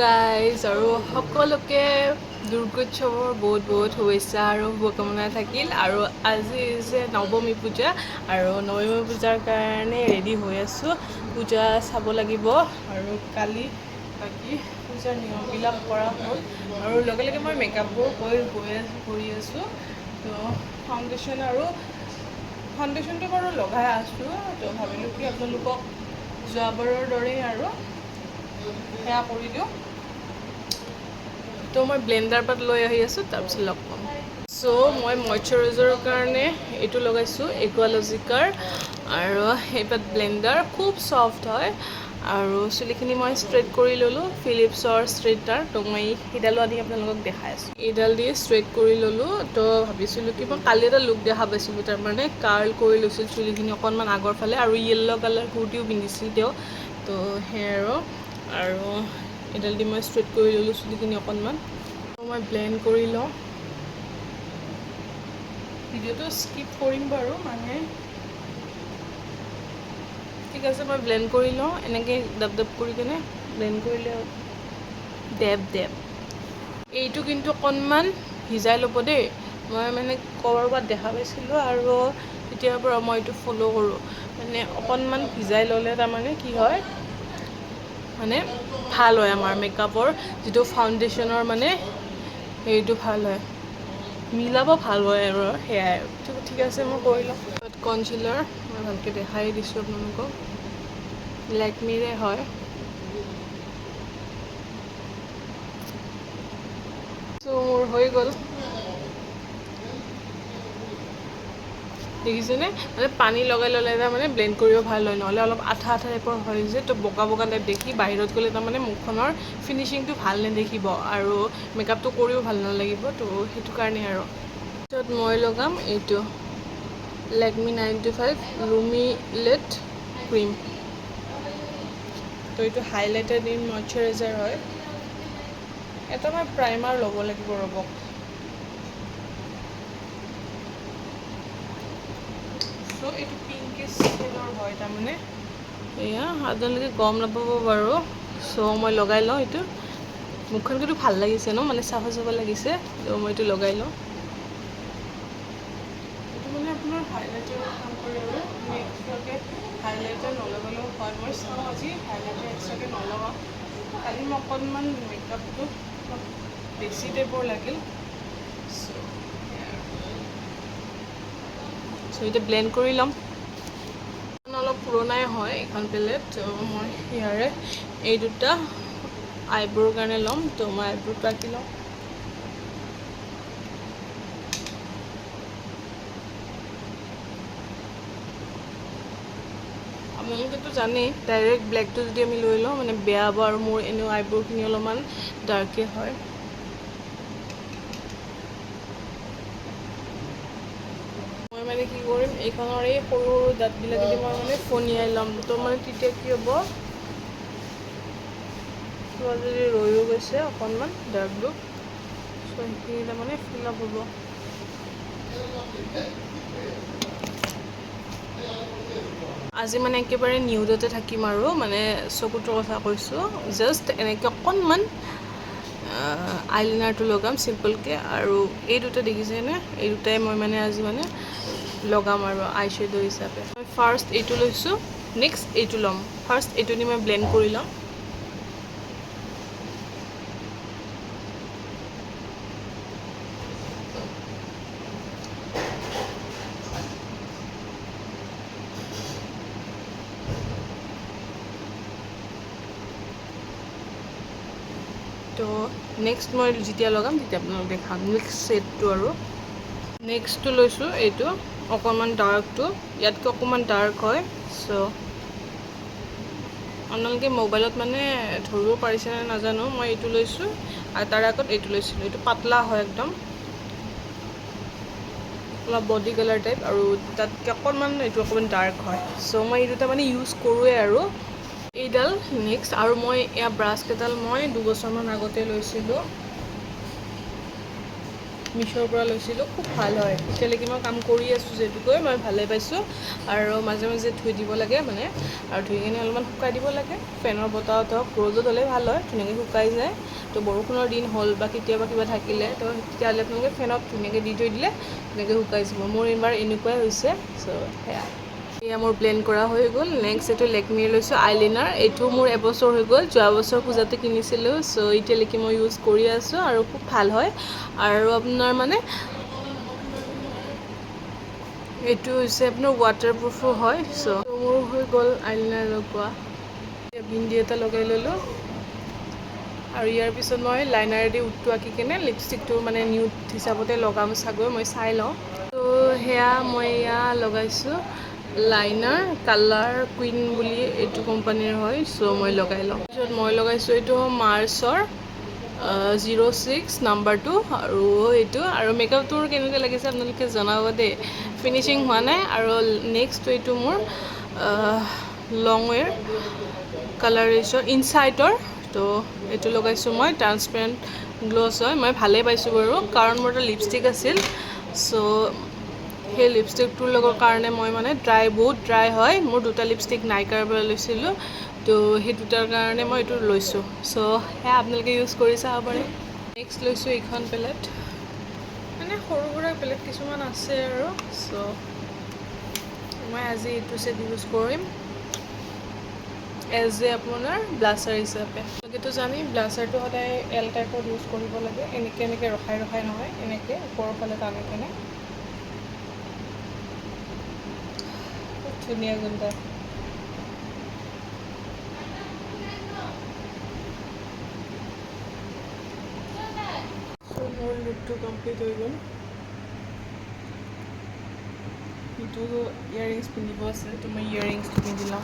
Guys আৰু সকলোকে দুৰ্গোৎসৱৰ বহুত বহুত শুভেচ্ছা আৰু শুভকামনা থাকিল। আৰু আজি হৈছে নৱমী পূজা আৰু নৱমী পূজাৰ কাৰণে ৰেডি হৈ আছোঁ। পূজা চাব লাগিব আৰু কালি বাকী পূজাৰ নিয়মবিলাক কৰা হ'ল আৰু লগে লগে মই মেকআপবোৰ কৰি আছোঁ। তো ফাউণ্ডেশ্যনটো বাৰু লগাই আছোঁ। তো ভাবিলোঁ কি আপোনালোকক যোৱাবাৰৰ দৰেই আৰু সেয়া কৰি দিওঁ। তো মই ব্লেণ্ডাৰ পাত লৈ আহি আছোঁ, তাৰপিছত লগ পাম। চ' মই মইশ্চাৰাইজাৰৰ কাৰণে এইটো লগাইছোঁ একুৱালজিকাৰ আৰু এইপাত ব্লেণ্ডাৰ খুব ছফ্ট হয়। আৰু চুলিখিনি মই ষ্ট্ৰেইট কৰি ল'লোঁ ফিলিপছৰ ষ্ট্ৰেইটাৰ। তো মই সেইডালো আনি আপোনালোকক দেখাই আছোঁ। এইডাল দি ষ্ট্ৰেইট কৰি ল'লোঁ। তো ভাবিছিলোঁ কি মই কালি এটা লুক দেখা পাইছিলোঁ, তাৰমানে কাৰ্ল কৰি লৈছিল চুলিখিনি অকণমান আগৰ ফালে আৰু য়েল্ল' কালাৰ কুৰ্তিও পিন্ধিছিল তেওঁ। তো সেয়াই আৰু এইডাল দি মই ষ্ট্ৰেইট কৰি ল'লোঁ চুলিখিনি অকণমান। মই ব্লেণ্ড কৰি লওঁ। ভিডিঅ'টো স্কিপ কৰিম বাৰু, মানে ঠিক আছে মই ব্লেণ্ড কৰি লওঁ এনেকৈ ডাব কৰি কেনে ব্লেণ্ড কৰিলে দেব এইটো কিন্তু অকণমান ভিজাই ল'ব দেই। মই মানে ক'ৰবাত দেখা পাইছিলোঁ আৰু তেতিয়াৰ পৰা মই এইটো ফ'ল' কৰোঁ। মানে অকণমান ভিজাই ল'লে তাৰমানে কি হয়, মানে ভাল হয় আমাৰ মেকআপৰ যিটো ফাউণ্ডেশ্যনৰ মানে সেইটো ভাল হয়, মিলাব ভাল হয় আৰু সেয়াই। ঠিক আছে মই কৰি লওঁ। কনচিলাৰ মই ভালকৈ দেখাই দিছোঁ আপোনালোকক, লেকমিৰে হয়। চ' মোৰ হৈ গ'ল, দেখিছেনে? মানে পানী লগাই ল'লে তাৰমানে ব্লেণ্ড কৰিব ভাল হয়, নহ'লে অলপ আঠা আঠা টাইপৰ হয় যে, তো বগা বগা টাইপ দেখি বাহিৰত গ'লে তাৰমানে মুখখনৰ ফিনিচিংটো ভাল নেদেখিব আৰু মেকআপটো কৰিও ভাল নালাগিব। তো সেইটো কাৰণে আৰু তাৰপিছত মই লগাম এইটো লেকমি 95 লুমিলেট ক্ৰীম। তো এইটো হাইলাইটাৰ ইন মইশ্চাৰাইজাৰ হয়। এটা মই প্ৰাইমাৰ ল'ব লাগিব ৰ'ব। চ' এইটো পিংকিছ শ্বেডৰ হয় তাৰমানে, এয়া আপোনালোকে গম নাপাব বাৰু। চ' মই লগাই লওঁ এইটো। মুখখন কিন্তু ভাল লাগিছে ন, মানে চাফা চাফা লাগিছে। ত' মই এইটো লগাই লওঁ। এইটো মানে আপোনাৰ হাইলাইটাৰৰ কাম কৰে আৰু আমি এক্সট্ৰাকৈ হাইলাইটাৰ নলগালেও হয়। মই চাওঁ আজি হাইলাইটাৰ এক্সট্ৰাকৈ নলগাওঁ। কালি মই অকণমান মেকআপটো অলপ বেছি টাইপৰ লাগিল। চ' এতিয়া ব্লেণ্ড কৰি ল'ম। অলপ পুৰণাই হয় এইখন পেলেট। ত' মই ইয়াৰে এই দুটা আইব্ৰৰ কাৰণে ল'ম। তো মই আইব্ৰটো আঁকি লওঁ। আপোনালোকেতো জানেই ডাইৰেক্ট ব্লেকটো যদি আমি লৈ লওঁ মানে বেয়া হ'ব, আৰু মোৰ এনেও আইব্ৰ'খিনি অলপমান ডাৰ্কে হয়। মই মানে কি কৰিম, এইখনৰ এই সৰু সৰু দাঁতবিলাকেদি মই মানে ফণিয়াই ল'ম। তো মানে তেতিয়া কি হ'ব, কিবা যদি ৰৈও গৈছে অকণমান দাগটো, চ' সেইখিনি তাৰমানে ফিল আপ হ'ব। আজি মানে একেবাৰে নিউডতে থাকিম আৰু মানে চকুটোৰ কথা কৈছোঁ। জাষ্ট এনেকৈ অকণমান আইলাইনাৰটো লগাম চিম্পলকৈ। আৰু এই দুটা দেখিছেনে, এই দুটাই মই মানে আজি মানে লগাম আৰু আই শ্বেডো হিচাপে। মই ফাৰ্ষ্ট এইটো লৈছোঁ, নেক্সট এইটো ল'ম। ফাৰ্ষ্ট এইটো দি মই ব্লেণ্ড কৰি ল'ম। তো নেক্সট মই যেতিয়া লগাম তেতিয়া আপোনালোক দেখাম নেক্সট ছেটটো। আৰু নেক্সটটো লৈছোঁ এইটো অকণমান ডাৰ্কটো, ইয়াতকৈ অকণমান ডাৰ্ক হয়। চ' আপোনালোকে মোবাইলত মানে ধৰিব পাৰিছেনে নাজানো, মই এইটো লৈছোঁ আৰু তাৰ আগত এইটো লৈছিলোঁ। এইটো পাতলা হয় একদম, অলপ বডি কালাৰ টাইপ, আৰু তাতকৈ অকণমান এইটো অকণমান ডাৰ্ক হয়। চ' মই এই দুটা মানে ইউজ কৰোঁৱেই আৰু এইডাল নেক্সট। আৰু মই এয়া ব্ৰাছ কেইডাল মই 2 বছৰমান আগতে লৈছিলোঁ। মিছ'ৰ পৰা লৈছিলোঁ, খুব ভাল হয়। এতিয়ালৈকে মই কাম কৰি আছোঁ যিহেতুকৈ মই ভালেই পাইছোঁ। আৰু মাজে মাজে ধুই দিব লাগে মানে, আৰু ধুই কিনে অলপমান শুকাই দিব লাগে। ফেনৰ বতাহত হওক, ৰ'দত হ'লে ভাল হয়, ধুনীয়াকৈ শুকাই যায়। তো বৰষুণৰ দিন হ'ল বা কেতিয়াবা কিবা থাকিলে তো তেতিয়াহ'লে আপোনালোকে ফেনত ধুনীয়াকৈ দি থৈ দিলে ধুনীয়াকৈ শুকাই যাব। মোৰ এইবাৰ এনেকুৱাই হৈছে। চ' সেয়া এয়া মোৰ ব্লেণ্ড কৰা হৈ গ'ল। নেক্সট এইটো লেকমিৰ লৈছোঁ আইলাইনাৰ। এইটো মোৰ এবছৰ হৈ গ'ল, যোৱা বছৰ পূজাতে কিনিছিলোঁ। চ' এতিয়ালৈকে মই ইউজ কৰি আছোঁ আৰু খুব ভাল হয়। আৰু আপোনাৰ মানে এইটো হৈছে আপোনাৰ ৱাটাৰপ্ৰুফো হয়। চ' মোৰ হৈ গ'ল আইলাইনাৰ লগোৱা। বিন্দি এটা লগাই ল'লোঁ, আৰু ইয়াৰ পিছত মই লাইনাৰেদি উঠটো আঁকি কিনে লিপষ্টিকটো মানে নিউড হিচাপতে লগাম চাগৈ, মই চাই লওঁ। তো সেয়া মই এয়া লগাইছোঁ লাইনাৰ, কালাৰ কুইন বুলি এইটো কোম্পানীৰ হয়। চ' মই লগাই লওঁ। তাৰপিছত মই লগাইছোঁ এইটো মাৰ্চৰ 06 নাম্বাৰটো, আৰু এইটো আৰু মেকআপটোৰ কেনেকুৱা লাগিছে আপোনালোকে জনাব দেই। ফিনিচিং হোৱা নাই। আৰু নেক্সট এইটো মোৰ লংৱেৰ কালাৰেছৰ ইনচাইটৰ। তো এইটো লগাইছোঁ মই, ট্ৰান্সপেৰেণ্ট গ্ল'ছ হয়। মই ভালেই পাইছোঁ বাৰু, কাৰণ মোৰ এটা লিপষ্টিক আছিল। চ' সেই লিপষ্টিকটোৰ লগত কাৰণে মই মানে বহুত ড্ৰাই হয়। মোৰ দুটা লিপষ্টিক নাইকাৰ পৰা লৈছিলোঁ, তো সেই দুটাৰ কাৰণে মই এইটো লৈছোঁ। চ' সেয়া আপোনালোকে ইউজ কৰি চাব পাৰে। নেক্সট লৈছোঁ এইখন পেলেট, মানে সৰু সুৰা পেলেট কিছুমান আছে আৰু। চ' মই আজি এইটো ছেট ইউজ কৰিম এজ এ আপোনাৰ ব্লাছাৰ হিচাপে। আপোনালোকেতো জানেই ব্লাছাৰটো সদায় এল টাইপত ইউজ কৰিব লাগে, এনেকৈ ৰখাই নহয়, এনেকৈ ওপৰৰ ফালে টানি কেনে। খুব ধুনীয়া গোন্ধ। মোৰ লুকটো কমপ্লিট হৈ গ'ল। এইটো ইয়াৰিংছ পিন্ধিব আছে, তো মই ইয়াৰিংছটো পিন্ধি লওঁ।